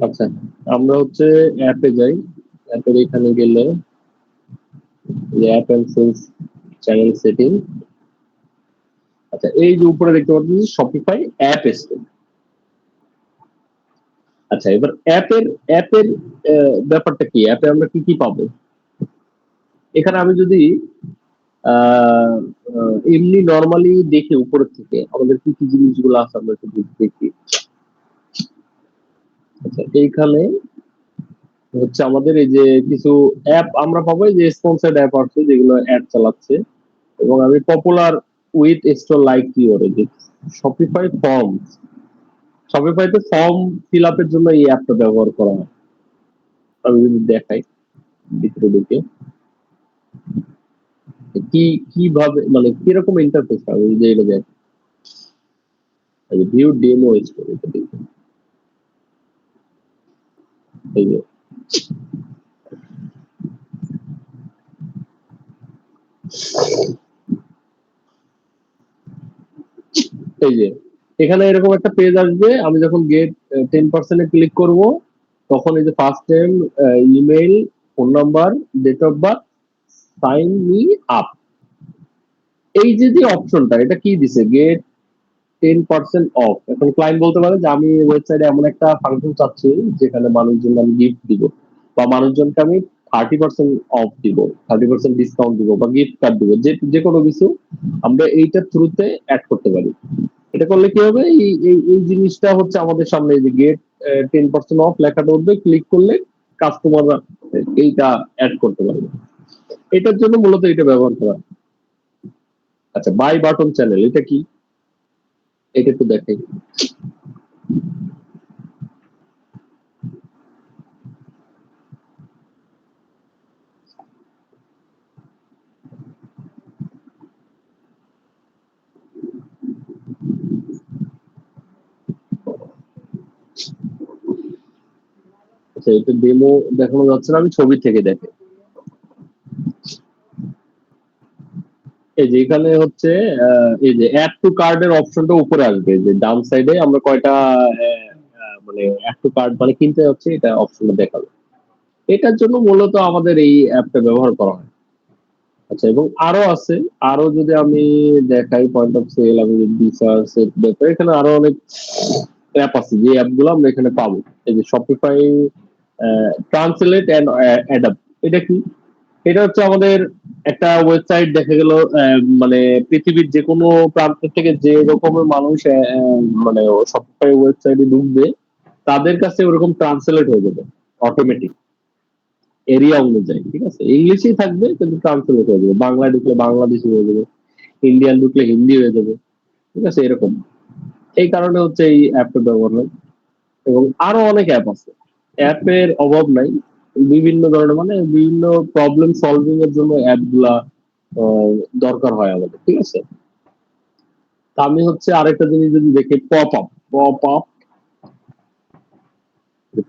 আচ্ছা, আমরা হচ্ছে অ্যাপে যাই। অ্যাপের এখানে গেলে app and sales channel setting. আচ্ছা, এই যে উপরে দেখতে পাচ্ছি শপিফাই অ্যাপ স্টোর। আচ্ছা, এবার অ্যাপের ব্যাপারটা কি, অ্যাপে আমরা কি কি পাবো। এখানে আমি যদি এমনি নর্মালি দেখি উপরের থেকে আমাদের কি কি জিনিসগুলো আছে, আমরা একটু দেখি। আচ্ছা, এইখানে হচ্ছে আমাদের এই যে কিছু অ্যাপ আমরা পাবো, যে স্পন্সর্ড অ্যাপ আছে যেগুলো অ্যাড চালাচ্ছে, এবং আমি popular with store like your, যে শপিফাইতে ফর্ম ফিল আপের জন্য এই অ্যাপটা ব্যবহার করা হয়। আমি যদি দেখাই ভিতরে ঢুকে কিভাবে মানে কিরকম ইন্টারফেস হবে, এই যে এটা দেখ, ভিউ ডেমো স্টোর, এটা দেখুন, এই যে এই যে এখানে এরকম একটা পেজ আসবে। আমি যখন গেট 10% ক্লিক করব, তখন এই যে first name, email, phone number, date of birth, sign me up, এই যে অপশনটা, এটা কি দিছে, গেট 10% অফ। এখন ক্লায়েন্ট বলতে পারে যে আমি ওয়েবসাইটে এমন একটা ফাংশন চাচ্ছি যেখানে মানুষজন আমি গিফট দিব, বা মানুষজনকে আমি 30% অফ দিব, 30% ডিসকাউন্ট দিব বা গিফট কার্ড দিব, যে কোনো কিছু আমরা এইটার থ্রুতে অ্যাড করতে পারি। এটা করলে কি হবে, এই জিনিসটা হচ্ছে আমাদের সামনে যে গেট 10% অফ লেখাটা উঠবে, ক্লিক করলে কাস্টমাররা এইটা অ্যাড করতে পারবে। এটার জন্য মূলত এটা ব্যবহার করা। আচ্ছা, বাই বাটন চ্যানেল এটা কি, এটা একটু দেখাই। আচ্ছা, এটা ডেমো দেখানো যাচ্ছে না, আমি ছবি থেকে দেখাই। এই যে এখানে হচ্ছে এই যে অ্যাড টু কার্ডের অপশনটা উপরে আসবে, যে ডাউন সাইডে আমরা কয়টা মানে অ্যাড টু কার্ড মানে কিনতে যাচ্ছে, এটা অপশনটা দেখাবে। এটার জন্য মূলত আমাদের এই অ্যাপটা ব্যবহার করা হয়। আচ্ছা, এবং আরো আছে, আরো যদি আমি দেখাই পয়েন্ট অফ সেল, আমি যদি রিসার্চ ব্যাপারে, এখানে আরো অনেক অ্যাপ আছে, যে অ্যাপগুলো আমরা এখানে পাবো। এই যে শপিফাই ট্রান্সলেট এন্ড অ্যাডাপ্ট, এটা কি? এটা হচ্ছে আমাদের একটা ওয়েবসাইট, দেখা গেল মানে পৃথিবীর যে কোনো প্রান্ত থেকে যে রকমের মানুষ মানে শপিফাই ওয়েবসাইটে ঢুকবে, তাদের কাছে ওরকম ট্রান্সলেট হয়ে যাবে অটোমেটিক, এরিয়া অনুযায়ী। ঠিক আছে, ইংলিশেই থাকবে কিন্তু ট্রান্সলেট হয়ে যাবে, বাংলায় ঢুকলে বাংলাদেশি হয়ে যাবে, ইন্ডিয়ান ঢুকলে হিন্দি হয়ে যাবে। ঠিক আছে, এরকম। এই কারণে হচ্ছে এই অ্যাপটা ব্যবহার হয়। এবং আরো অনেক অ্যাপ আছে, অ্যাপের অভাব নাই। বিভিন্ন ধরনের মানে বিভিন্ন প্রবলেম সলভিং এর জন্য অ্যাপ গুলা আহ, দরকার হয় আমাদের। ঠিক আছে, তা আমি হচ্ছে আরেকটা জিনিস যদি দেখি, pop up, pop up,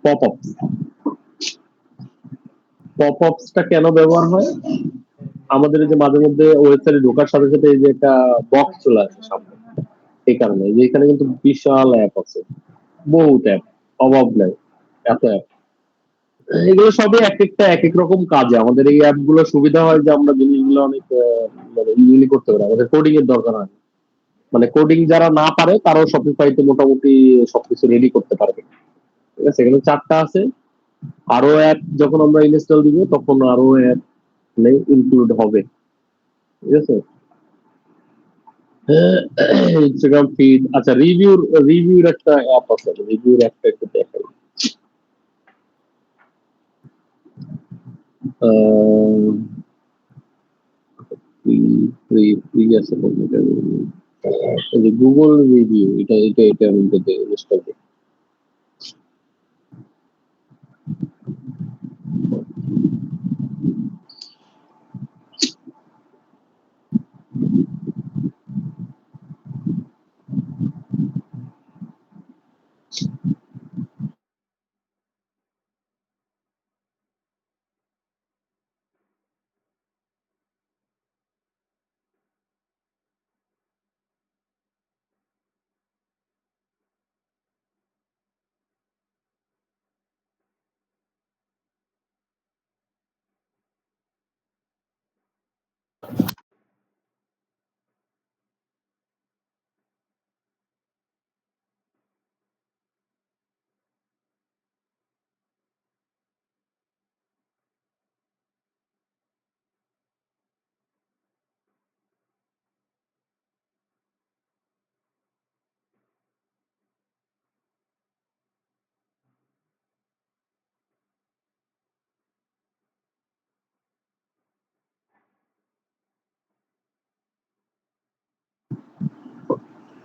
pop up, pop আপসটা কেন ব্যবহার হয়? আমাদের এই যে মাঝে মধ্যে ওয়েবসাইটে ঢোকার সাথে সাথে এই যে একটা বক্স চলে আসে সামনে, এই কারণে যে এখানে কিন্তু বিশাল অ্যাপ আছে, বহুত অ্যাপ, অভাব নাই, এত অ্যাপ। এগুলো সবই এক একটা এক এক রকম কাজে। আমাদের এই অ্যাপ গুলো সুবিধা হয় যে আমরা জিনিসগুলো অনেক মানে ইজিলি করতে পারি, আমাদের কোডিং এর দরকার হয় না। মানে কোডিং যারা না পারে তারাও শপিফাইতে মোটামুটি সবকিছু রেডি করতে পারবে। ঠিক আছে, এখানে 4টা আছে। আরো অ্যাপ যখন আমরা ইনস্টল দিব তখন আরো অ্যাপ ইনক্লুড হবে। ঠিক আছে, ইনস্টাগ্রাম ফিড। আচ্ছা, রিভিউর একটা অ্যাপ আছে, রিভিউর একটা একটু দেখাই। ফ্রি আছে বলতে গেলে। এই যে গুগল রিভিউ, এটা আমি ইনস্টল করি।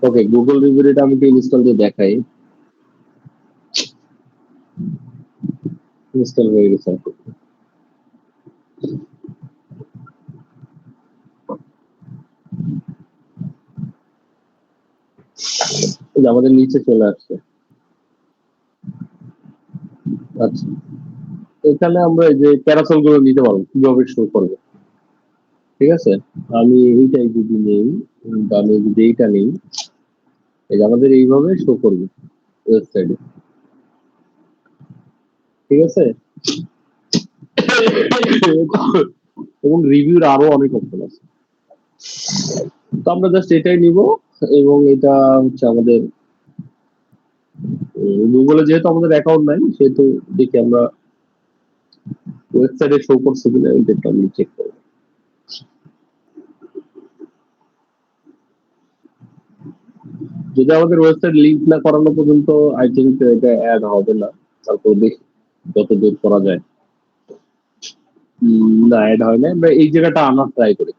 ওকে, গুগল রিভিউ এটা আমি ইনস্টল দিয়ে দেখাই। ইনস্টল হয়ে গেছে। এই যে আমাদের নিচে চলে আসছে। আচ্ছা, এখানে আমরা এই যে প্যারাসল গুলো নিতে পারবো, কিভাবে শো করবো। ঠিক আছে, আমি এইটাই যদি নেই বা আমি যদি এইটা নেই, এই যে আমাদের এইভাবে শো করবে ওয়েবসাইটে। ঠিক আছে, এবং রিভিউর আরো অনেক অপশন আছে, তো আমরা জাস্ট এটাই নিব। এবং এটা হচ্ছে আমাদের গুগলে, যেহেতু আমাদের অ্যাকাউন্ট নাই সেহেতু দেখি আমরা ওয়েবসাইটে শো করছে কিনা এটা একটু আমি চেক করব। যদি আমাদের ওয়েবসাইট লিংক না করানো পর্যন্ত আই থিঙ্ক এটা অ্যাড হবে না। তারপর দেখি যত দূর করা যায়। না, অ্যাড হয় না। আমরা এই জায়গাটা আনার ট্রাই করি।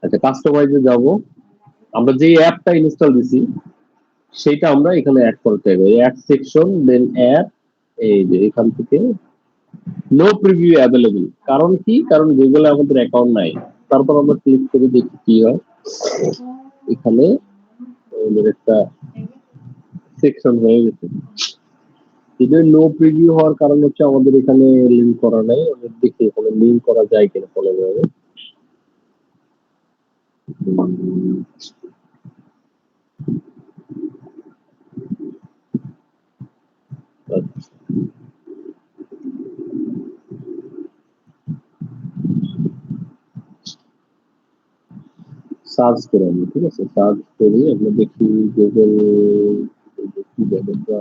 আচ্ছা, কাস্টমাইজে যাব। আমরা যে অ্যাপটা ইনস্টল দিছি সেটা আমরা এখানে অ্যাড করতে হবে। অ্যাড সেকশন, দেন অ্যাড, এই যে এখান থেকে নো প্রিভিউ অ্যাভেলেবল। কারণ কি? কারণ গুগলে আমাদের অ্যাকাউন্ট নাই। তারপর আমরা ক্লিক করে দেখি কি হয়। এখানে আমাদের একটা সেকশন হয়ে গেছে। এদের নো প্রিভিউ হওয়ার কারণ হচ্ছে আমাদের এখানে লিঙ্ক করা নাই। আমরা দেখি এখানে লিঙ্ক করা যায় কিনা ফলো যাবে। সার্চ করে আমি, ঠিক আছে, সার্চ করি আমরা দেখি গুগল কি ব্যাপারটা।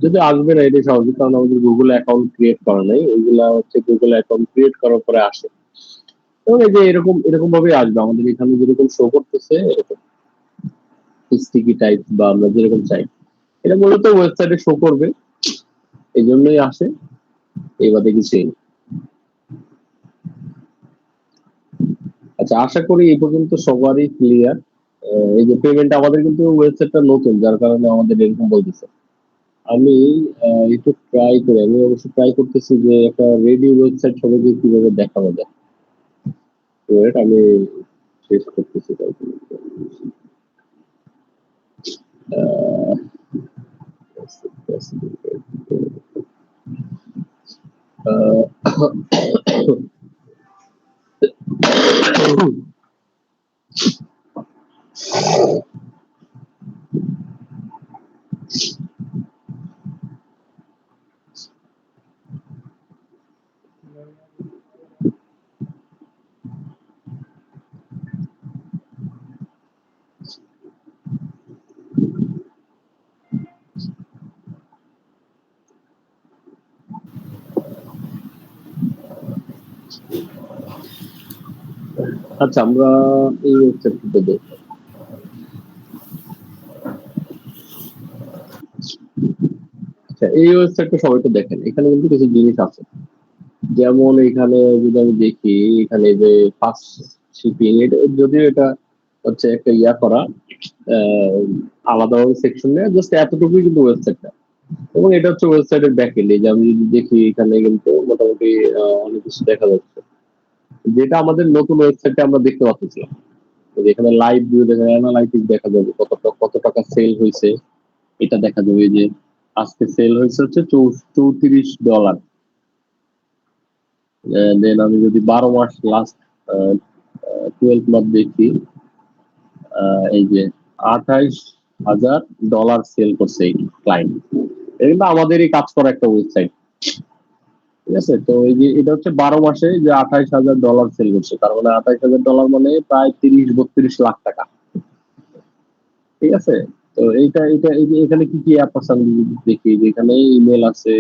যদি আসবে না এটা স্বাভাবিক, কারণ আমাদের গুগল অ্যাকাউন্ট ক্রিয়েট করা নাই। ওইগুলা হচ্ছে গুগল অ্যাকাউন্ট ক্রিয়েট করার পরে আসে। এবং এই যে এরকম এরকম ভাবে আসবে আমাদের এখানে যেরকম শো করতেছে এরকম স্টিকি টাইপ বা আমরা যেরকম চাই এটা মূলত ওয়েবসাইটে শো করবে, এই জন্যই আসে। এইবারে কিছু নেই। আচ্ছা, আশা করি এই পর্যন্ত সবারই ক্লিয়ার। এই যে পেমেন্ট, আমাদের কিন্তু ওয়েবসাইটটা নতুন যার কারণে আমাদের এরকম বলতেছে। আমি একটু ট্রাই করি, আমি অবশ্য ট্রাই করতেছি যে একটা রেডি ওয়েবসাইট সবাইকে কিভাবে দেখানো যায়। ওয়েট, আমি শেষ করতেছি আচ্ছা, আমরা এই ওয়েবসাইটটা দেখি। আচ্ছা, এই ওয়েবসাইটটা সবাই তো দেখেন, এখানে কিন্তু কিছু জিনিস আছে। যেমন এখানে যদি আমি দেখি, এখানে যে ফার্স্ট শিপিং, যদিও এটা হচ্ছে একটা ইয়া করা আলাদাভাবে সেকশন নেই, জাস্ট এতটুকুই কিন্তু ওয়েবসাইটটা। এবং এটা হচ্ছে ওয়েবসাইটের ব্যাকএন্ড। এই যে আমি যদি দেখি এখানে কিন্তু মোটামুটি অনেক কিছু দেখা যাচ্ছে, যেটা আমাদের নতুন ওয়েবসাইটে আমরা দেখতে পাচ্ছিলাম। এখানে লাইভ ভিউ দেখা যায়, অ্যানালাইটিক্স দেখা যাবে, কত টাকা সেল হয়েছে এটা দেখা যাবে। যে আজকে সেল হয়েছে হচ্ছে $34। দেন আমি যদি 12 মাস লাস্ট 12 মান্থ দেখি, এই যে $28,000 সেল করছে এই ক্লায়েন্ট। এটা কিন্তু আমাদেরই কাজ করা একটা ওয়েবসাইট, ঠিক আছে। তো এই যে এটা হচ্ছে 12 মাসে যে $28,000 সেল করছে, তার মানে $28,000 মানে প্রায় 30-32 লাখ টাকা, ঠিক আছে। তো এইটা এটা এই যে এখানে কি কি অ্যাপ আছে আমি যদি দেখি, যে এখানে ইমেল আছে,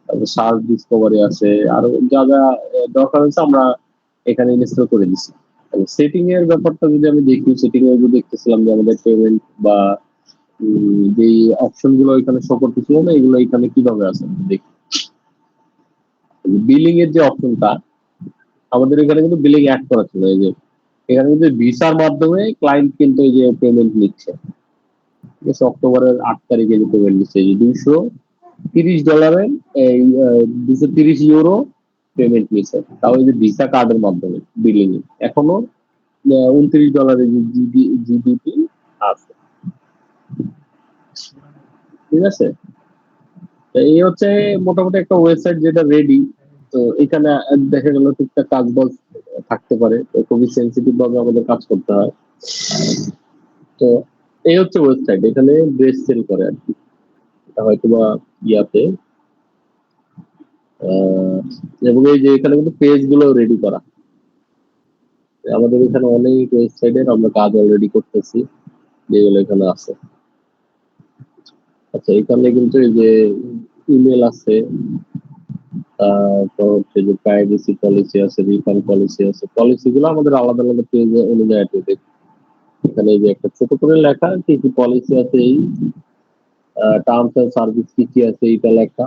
তারপর সার্চ ডিসকভারি আছে, আর যা যা দরকার হয়েছে আমরা এখানে ইনস্টল করে দিচ্ছি। সেটিং এর ব্যাপারটা যদি আমি দেখি, সেটিং এ যদি দেখতেছিলাম যে আমাদের পেমেন্ট বা যে অপশন গুলো এখানে শো করতেছিল না, এগুলো এখানে কিভাবে আছে দেখি। বিলিং এর যে অপশনটা আমাদের এখানে কিন্তু বিলিং অ্যাড করা ছিল। এই যে এখানে কিন্তু ভিসার মাধ্যমে ক্লায়েন্ট কিন্তু এই যে পেমেন্ট নিচ্ছে, ঠিক আছে। অক্টোবরের 8 তারিখে যে পেমেন্ট নিচ্ছে, এই যে $230 এই 230 ইউরো পেমেন্ট নিচ্ছে, তাও এই যে ভিসা কার্ডের মাধ্যমে বিলিং। এখনো $29 জিডিপি আছে, ঠিক আছে। তো এই হচ্ছে মোটামুটি একটা ওয়েবসাইট যেটা রেডি। তো এখানে দেখা গেল টুকটাক কাজ বাজ থাকতে পারে, তো খুবই সেন্সিটিভ ভাবে আমাদের কাজ করতে হয়। তো এই হচ্ছে ওয়েবসাইট, এখানে ড্রেস সেল করে আর কি। এটা হয়তো বা ইয়াতে এবং এই যে এখানে কিন্তু পেজ গুলো রেডি করা, আমাদের এখানে অনেক ওয়েবসাইটের আমরা কাজ অলরেডি করতেছি, যেগুলো এখানে আছে। আচ্ছা, এখানে কিন্তু এই যে ইমেল আছে, তারপর হচ্ছে যে প্রাইভেসি পলিসি আছে, রিফান্ড পলিসি আছে। পলিসি গুলো আমাদের আলাদা আলাদা পেজে অনুযায়ী আছে। এখানে এই যে একটা ছোট করে লেখা কি কি পলিসি আছে, এই টার্মস এন্ড সার্ভিস কি কি আছে এইটা লেখা।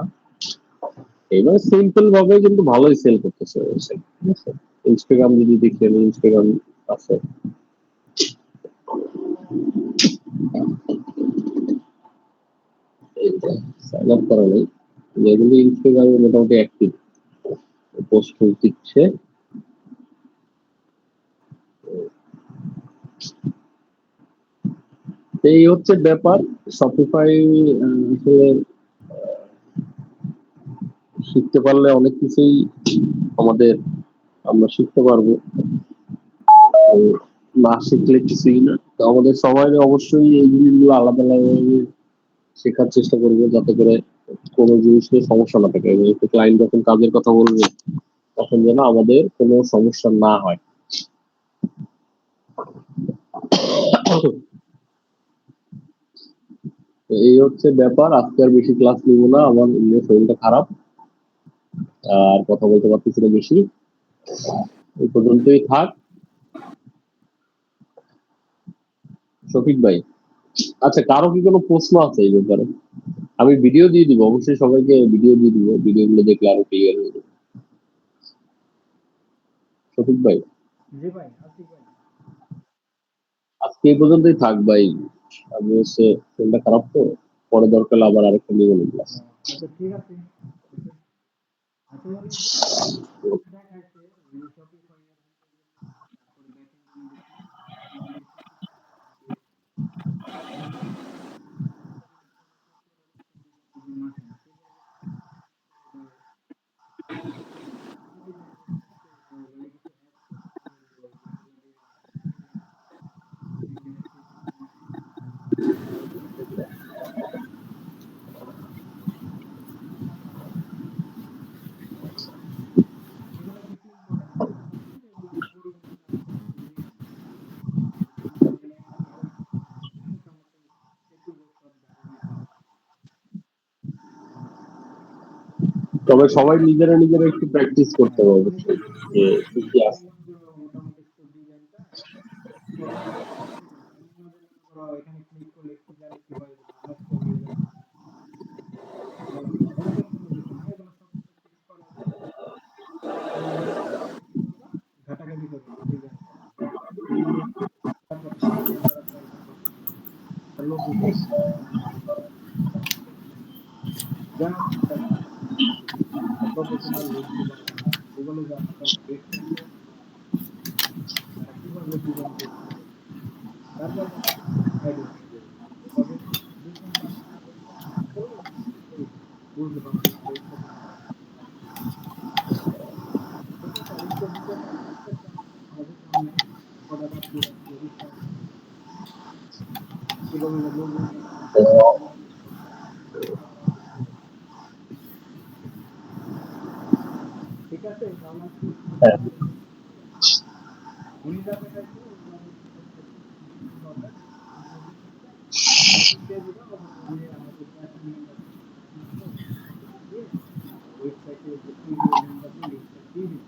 এবার সিম্পল ভাবে কিন্তু ভালোই সেল করতেছে ওয়েবসাইট, ঠিক আছে। ইনস্টাগ্রাম যদি দেখেন, ইনস্টাগ্রাম আছে, সাইন আপ করা নেই, যেগুলো ইনস্টাগ্রামে মোটামুটি অ্যাক্টিভ, পোস্ট দিচ্ছে। এই হচ্ছে ব্যাপার। শপিফাই আসলে শিখতে পারলে অনেক কিছুই আমাদের আমরা শিখতে পারবো। তো না শিখলে কিছুই না। তো আমাদের সবাই অবশ্যই এই জিনিসগুলো আলাদা আলাদা শেখার চেষ্টা করবো, যাতে করে কোনো জিনিস নিয়ে সমস্যা না থাকে, এবং একটু ক্লায়েন্ট যখন কাজের কথা বলবে তখন যেন আমাদের কোনো সমস্যা না হয়। তো এই হচ্ছে ব্যাপার। আজকে আর বেশি ক্লাস নিব না, আমার শরীরটা খারাপ, আর কথা বলতে পারতেছি না বেশি। এই পর্যন্তই থাক। শফিক ভাই, আচ্ছা, কারো কি কোনো প্রশ্ন আছে এই ব্যাপারে? আমি ভিডিও দিয়ে দিব, অবশ্যই সবাইকে ভিডিও দিয়ে দিব, ভিডিও গুলো দেখলে আরো ক্লিয়ার হয়ে যাবে। শফিক ভাই, জি ভাই, আশিক ভাই। আজকে এই পর্যন্তই থাক ভাই। আমি হচ্ছে শরীরটা খারাপ, তো পরে দরকার হলে আবার আরেকটা নিয়ে নেব ক্লাস। আচ্ছা ঠিক আছে। আচ্ছা ওই দেখাইছে ওই শপিফাই এর তারপরে ব্যাকএন্ড দেখি আমাদের মাসে না সেই এগুলো কিছু ইম্পর্টেন্ট কাজ আছে যেগুলো আমি পরিবর্তন কাজ করতেছি মানে মোটামুটি একটু সব ধারণা আছে। তবে সবাই নিজেরা নিজেরা একটু প্র্যাকটিস করতে হবে মানে অবশ্যই, কিছু কিছু যে জিনিস কি কি আমি আছে। দেখলাম যে মোটামুটি একটু ডিজাইনটা প্রথমে ঠিক আছে, এমন না যে মনে করো এখানে ক্লিক করলে একটু জানি কি হয় নষ্ট হয়ে যাবে, এগুলো না, এরকম কোনো কিছু না, এগুলো সব প্র্যাকটিস করা যায়। তোমরা জাস্ট কি করবা, ঘাটাঘাটি করবা ডিজাইনটা, মানে তারপর ডিজাইন করা ট্রাই করবা, লোগো করবা, যা ট্রাই করবা, প্রফেশনাল লুক দিবা তোমরা, এগুলো জানো তোমরা ওয়েবসাইটে তারা কিভাবে ডিজাইন করছে, তারপর মোটামুটি আইডিয়া হয়ে যাবে। এভাবে 2-3 বার প্র্যাকটিস করলে মোটামুটি বুঝতে পারবে যে ওয়েবসাইটে ঠিক আছে। আর একটু ভিডিওটা দেখতে আমাদের সামনে কতটা পুরো পরিষ্কার কিভাবে লোগো বানায়, ঠিক আছে। তাহলে আজকে হ্যাঁ, উনি যা দেখাইছে ওইভাবে হবে, যদি শিখে মেসেজ দিয়ে দিবা, অথবা আমি আমাদের অ্যাসাইনমেন্ট আছে অ্যাসাইনমেন্টে দিয়ে ওয়েবসাইটে যে প্রিভিউ মেম্বারদের লিঙ্কটা দিয়ে দিব।